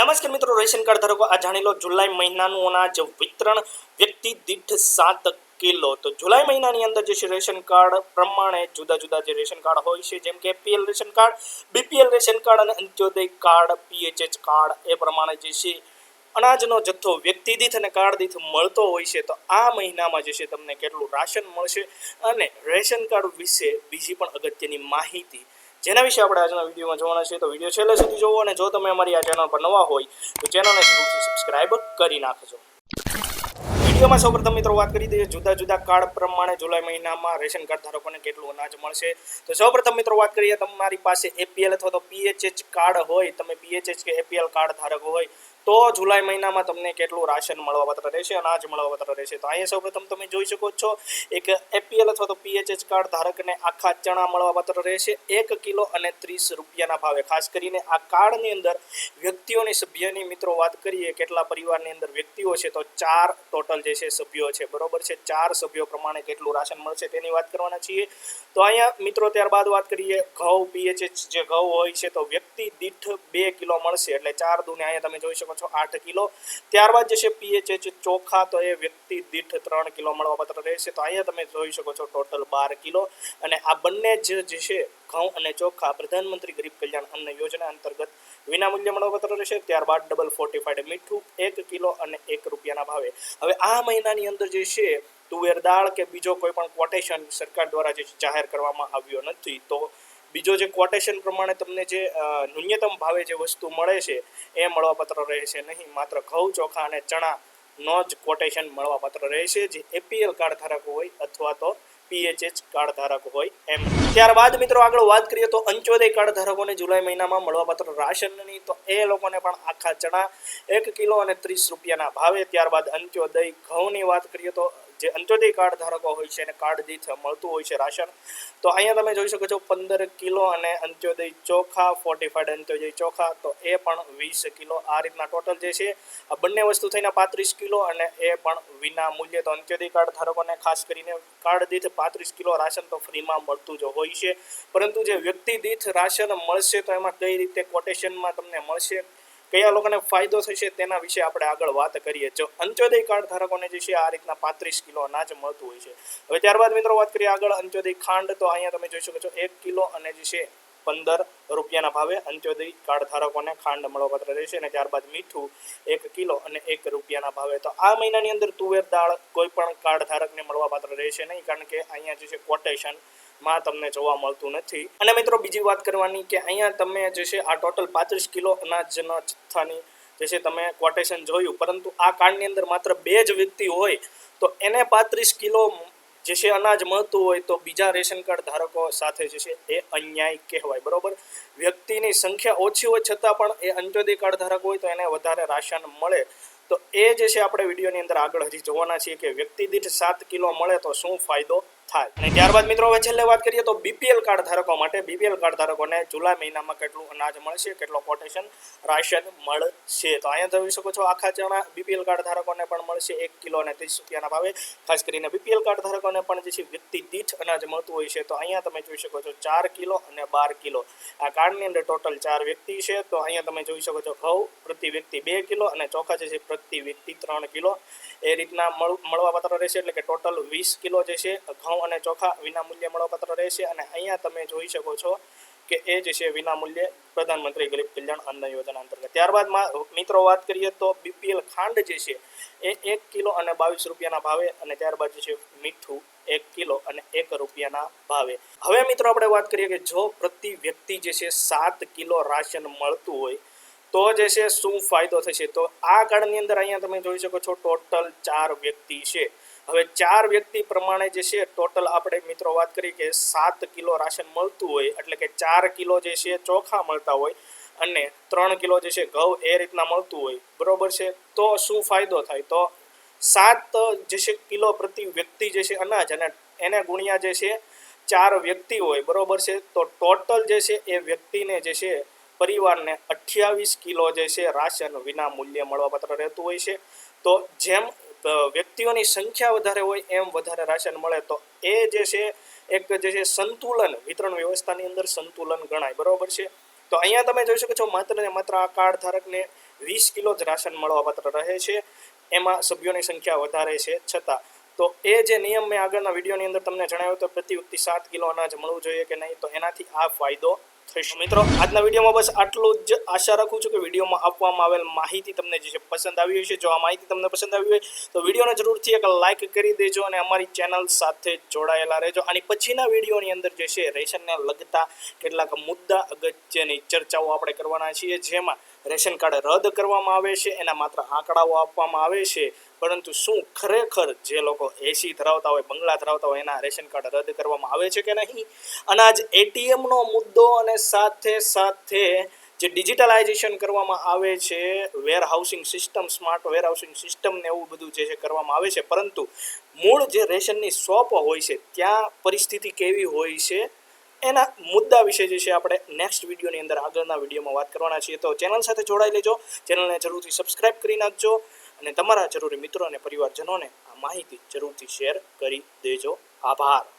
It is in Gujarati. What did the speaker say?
નમસ્કાર મિત્રો, રેશન કાર્ડ ધારકો આ જાણી લો જુલાઈ મહિનાનું અનાજ વિતરણ વ્યક્તિ દીઠ 7 કિલો। તો જુલાઈ મહિનાની અંદર જે છે રેશન કાર્ડ પ્રમાણે જુદા જુદા જે રેશન કાર્ડ હોય છે, જેમ કે APL ration card, BPL ration card અને અંત્યોદય કાર્ડ, પીએચએચ કાર્ડ, એ પ્રમાણે જે છે અનાજનો જથ્થો વ્યક્તિ દીઠ અને કાર્ડ દીઠ મળતો હોય છે। તો આ મહિનામાં જે છે તમને કેટલું રાશન મળશે અને રેશન કાર્ડ વિશે બીજી પણ અગત્યની માહિતી, જેના વિશે આપણે આજના વિડીયોમાં જોવાના છે। તો વિડીયો છેલ્લે સુધી જોવો અને જો તમે અમારી આ ચેનલ પર નવા હોય તો ચેનલને જરૂરથી સબસ્ક્રાઇબ કરી નાખજો। વિડીયોમાં સૌપ્રથમ મિત્રો વાત કરી દઈએ જુદા જુદા કાર્ડ પ્રમાણે જુલાઈ મહિનામાં રેશન કાર્ડ ધારકોને કેટલું અનાજ મળશે। તો સૌપ્રથમ મિત્રો વાત કરીએ, તમારી પાસે એપીએલ અથવા તો પીએચએચ કાર્ડ હોય, તમે પીએચએચ કે એપીએલ કાર્ડ ધારક હોય તો જુલાઈ મહિનામાં તમને કેટલું રાશન મળવાપાત્ર રહેશે, અનાજ મળવાપાત્ર રહેશે। તો અહીંયા સૌપ્રથમ તમે જોઈ શકો છો, એક એપીએલ અથવા તો પીએચએચ કાર્ડ ધારકને આખા ચણા મળવાપાત્ર રહેશે 1 કિલો અને 30 રૂપિયાના ભાવે। ખાસ કરીને આ કાર્ડની અંદર વ્યક્તિઓની સભ્યની મિત્રો વાત કરીએ, કેટલા પરિવારની અંદર વ્યક્તિઓ છે તો 4 ટોટલ જે છે સભ્યો છે, બરોબર છે। 4 સભ્યો પ્રમાણે કેટલું રાશન મળશે તેની વાત કરવાના છીએ। તો અહીંયા મિત્રો ત્યારબાદ વાત કરીએ ઘઉં, પીએચએચ જે ઘઉં હોય છે તો વ્યક્તિ દીઠ 2 કિલો મળશે, એટલે 4 દૂને અહીંયા તમે જોઈ શકો 8 કિલો। ત્યારબાદ જે છે પીએચએચ ચોખા, તો એ વ્યક્તિ દીઠ 3 કિલો મળવાપાત્ર રહેશે, તો અહીંયા તમે જોઈ શકો છો ટોટલ 12 કિલો। અને આ બંને જે છે ઘઉં અને ચોખા પ્રધાનમંત્રી ગરીબ કલ્યાણ અન્ન યોજના અંતર્ગત વિનામૂલ્ય મળવાપાત્ર રહેશે। ત્યારબાદ ડબલ ફોર્ટિફાઈડ મીઠું 1 કિલો અને 1 રૂપિયાના ભાવે। હવે આ મહિનાની અંદર જે છે તુવેર દાળ કે બીજો કોઈ પણ કોટેશન સરકાર દ્વારા જે જાહેર કરવામાં આવ્યો નથી, તો બીજો જે કોટેશન પ્રમાણે તમને જે ન્યૂનતમ ભાવે જે વસ્તુ મળે છે એ મળવાપાત્ર રહેશે નહીં, માત્ર ઘઉં, ચોખા અને ચણાનો જ કોટેશન મળવાપાત્ર રહેશે, જે એપીએલ કાર્ડ ધારકો હોય અથવા તો પીએચએચ કાર્ડ ધારક હોય એમ। ત્યારબાદ મિત્રો આગળ વાત કરીએ તો અંત્યોદય કાર્ડ ધારકોને જુલાઈ મહિનામાં મળવાપાત્ર રાશનની, તો એ લોકોને પણ આખા ચણા 1 કિલો અને 30 રૂપિયાના ભાવે। ત્યારબાદ અંત્યોદય ઘઉંની વાત કરીએ તો જે અંત્યોદય કાર્ડ ધારકો હોય છે એને કાર્ડ દીઠ મળતું હોય છે રાશન, તો અહીંયા તમે જોઈ શકો છો 15 કિલો। અને અંત્યોદય ચોખા, ફોર્ટિફાઈડ અંત્યોદય ચોખા, તો એ પણ 20 કિલો। આ રીતના ટોટલ જે છે આ બંને વસ્તુ થઈને 35 કિલો અને એ પણ વિના મૂલ્યે। તો અંત્યોદય કાર્ડ ધારકોને ખાસ કરીને કાર્ડ દીઠ 35 કિલો રાશન તો ફ્રીમાં મળતું જ હોય છે, પરંતુ જે વ્યક્તિ દીઠ રાશન મળશે તો એમાં કઈ રીતે કોટેશનમાં તમને મળશે, કયા લોકોને ફાયદો થશે તેના વિશે આપણે આગળ વાત કરીએ। જો અંત્યોદય કાર્ડ ધારકોને જે છે આ રીતના 35 કિલો અનાજ મળતું હોય છે। હવે ત્યારબાદ મિત્રો વાત કરીએ આગળ અંત્યોદય ખાંડ, તો અહીંયા તમે જોઈ શકો છો 1 કિલો અને જે છે 15 રૂપિયાના ભાવે અંત્યોદય કાર્ડ ધારકોને ખાંડ મળવાપાત્ર રહેશે। અને ત્યારબાદ મીઠું 1 કિલો અને 1 રૂપિયાના ભાવે। તો આ મહિનાની અંદર તુવેર દાળ કોઈ પણ કાર્ડ ધારકને મળવાપાત્ર રહેશે નહીં, કારણ કે અહીંયા જે છે કોટેશન માં તમને જોવા મળતું નથી। અને મિત્રો બીજી વાત કરવાની કે અહીંયા તમે જે છે આ ટોટલ 35 કિલો અનાજના જથ્થાની જે છે તમે કોટેશન જોયું, પરંતુ આ કાર્ડની અંદર માત્ર 2 જ વ્યક્તિ હોય તો એને 35 કિલો જે છે અનાજ મળતું હોય, તો બીજા રેશન કાર્ડ ધારકો સાથે જે છે એ અન્યાય કહેવાય, બરોબર। વ્યક્તિની સંખ્યા ઓછી હોય છતાં પણ એ અંત્યોદય કાર્ડ ધારક હોય તો એને વધારે રાશન મળે, તો એ જે છે આપણે વિડીયોની અંદર આગળ હજી જોવાના છીએ કે વ્યક્તિ દીઠ 7 કિલો મળે તો શું ફાયદો થાય। અને ત્યારબાદ મિત્રો હવે છેલ્લે વાત કરીએ તો બીપીએલ કાર્ડ ધારકો માટે, બીપીએલ કાર્ડ ધારકોને જુલાઈ મહિનામાં કેટલું અનાજ મળશે, કેટલો કોટેશન રાશન મળશે। તો અહીંયા જોઈ શકો છો આખા ચણા બીપીએલ કાર્ડ ધારકોને પણ મળશે 1 કિલો અને 30 રૂપિયાના ભાવે। ખાસ કરીને બીપીએલ કાર્ડ ધારકોને પણ જે છે વ્યક્તિ દીઠ અનાજ મળતું હોય છે, તો અહીંયા તમે જોઈ શકો છો 4 કિલો અને 12 કિલો। આ કાર્ડની અંદર ટોટલ 4 વ્યક્તિ છે, તો અહીંયા તમે જોઈ શકો છો ઘઉં પ્રતિ વ્યક્તિ 2 કિલો અને ચોખા જે છે પ્રતિ વ્યક્તિ 3 કિલો, એ રીતના મળવાપાત્ર રહેશે, એટલે કે ટોટલ 20 કિલો જે છે ઘઉં અને ચોખા વિનામૂલ્યે મળવાપાત્ર રહેશે। અને અહીંયા તમે જોઈ શકો છો કે એ જે છે વિનામૂલ્યે પ્રધાનમંત્રી ગરીબ કલ્યાણ અન્ન યોજના અંતર્ગત। ત્યારબાદ મિત્રો વાત કરીએ તો બીપીએલ ખાંડ જે છે એ 1 કિલો અને 22 રૂપિયાના ભાવે। અને ત્યારબાદ જે છે મીઠું 1 કિલો અને 1 રૂપિયાના ભાવે। હવે મિત્રો આપણે વાત કરીએ કે જો પ્રતિ વ્યક્તિ જે છે 7 કિલો રાશન મળતું હોય તો જે છે શું ફાયદો થશે। તો આ કાર્ડની અંદર અહીંયા તમે જોઈ શકો છો ટોટલ 4 વ્યક્તિ છે। હવે 4 વ્યક્તિ પ્રમાણે જે છે ટોટલ આપણે મિત્રો વાત કરીએ કે 7 કિલો રાશન મળતું હોય, એટલે કે 4 કિલો જે છે ચોખા મળતા હોય અને 3 કિલો જે છે ઘઉં એ રીતના મળતું હોય, બરોબર છે। તો શું ફાયદો થાય, તો 7 જે છે કિલો પ્રતિ વ્યક્તિ જે છે અનાજ અને એને ગુણ્યા જે છે 4 વ્યક્તિ હોય, બરોબર છે। તો ટોટલ જે છે એ વ્યક્તિને જે છે પરિવારને 28 કિલો જે છે રાશન વિના મૂલ્યે મળવાપાત્ર રહેતું હોય છે। તો જેમ વ્યક્તિઓની સંખ્યા વધારે હોય એમ વધારે રાશન મળે, તો એ જે છે એક જે છે સંતુલન વિતરણ વ્યવસ્થાની અંદર સંતુલન ગણાય, બરોબર છે। તો અહીંયા તમે જોઈ શકો છો માત્ર ને માત્ર આ કાર્ડ ધારકને 20 કિલો જ રાશન મળવાપાત્ર રહે છે, એમાં સભ્યોની સંખ્યા વધારે છે છતાં. તો એ જે નિયમ મેં આગળના વિડીયોની અંદર તમને જણાવ્યો તો પ્રતિ વ્યક્તિ 7 કિલો અનાજ મળવું જોઈએ કે નહીં, તો એનાથી આ ફાયદો થશે. મિત્રો આજના વિડીયોમાં બસ આટલું જ. આશા રાખું છું કે વિડીયોમાં આપવામાં આવેલ માહિતી તમને જે છે પસંદ આવી હશે. જો આ માહિતી તમને પસંદ આવી હોય તો વિડીયોને જરૂરથી એક લાઇક કરી દેજો અને અમારી ચેનલ સાથે જોડાયેલા રહેજો. અને પછીના વિડીયોની અંદર જે છે રેશનને લગતા કેટલાક મુદ્દા અગત્યની ચર્ચાઓ આપણે કરવાના છીએ, જેમાં રેશન કાર્ડ રદ કરવામાં આવે છે, એના માત્ર આંકડાઓ આપવામાં આવે છે, પરંતુ શું ખરેખર જે લોકો એસી ધરાવતા હોય, બંગલા ધરાવતા હોય, એના રેશન કાર્ડ રદ કરવામાં આવે છે કે નહીં, અનાજ એટીએમનો મુદ્દો, અને સાથે સાથે જે ડિજિટલાઇઝેશન કરવામાં આવે છે, warehousing system, smart warehousing system ને એવું બધું જે છે કરવામાં આવે છે, પરંતુ મૂળ જે રેશનની શોપ હોય છે ત્યાં પરિસ્થિતિ કેવી હોય છે, એના મુદ્દા વિશે જે છે આપણે નેક્સ્ટ વિડીયોની અંદર આગળના વિડીયોમાં વાત કરવાના છીએ. તો ચેનલ સાથે જોડાઈ લેજો, ચેનલને જરૂરથી સબસ્ક્રાઇબ કરી નાખજો અને તમારા જરૂરી મિત્રો અને પરિવારજનોને આ માહિતી જરૂરથી શેર કરી દેજો. આભાર.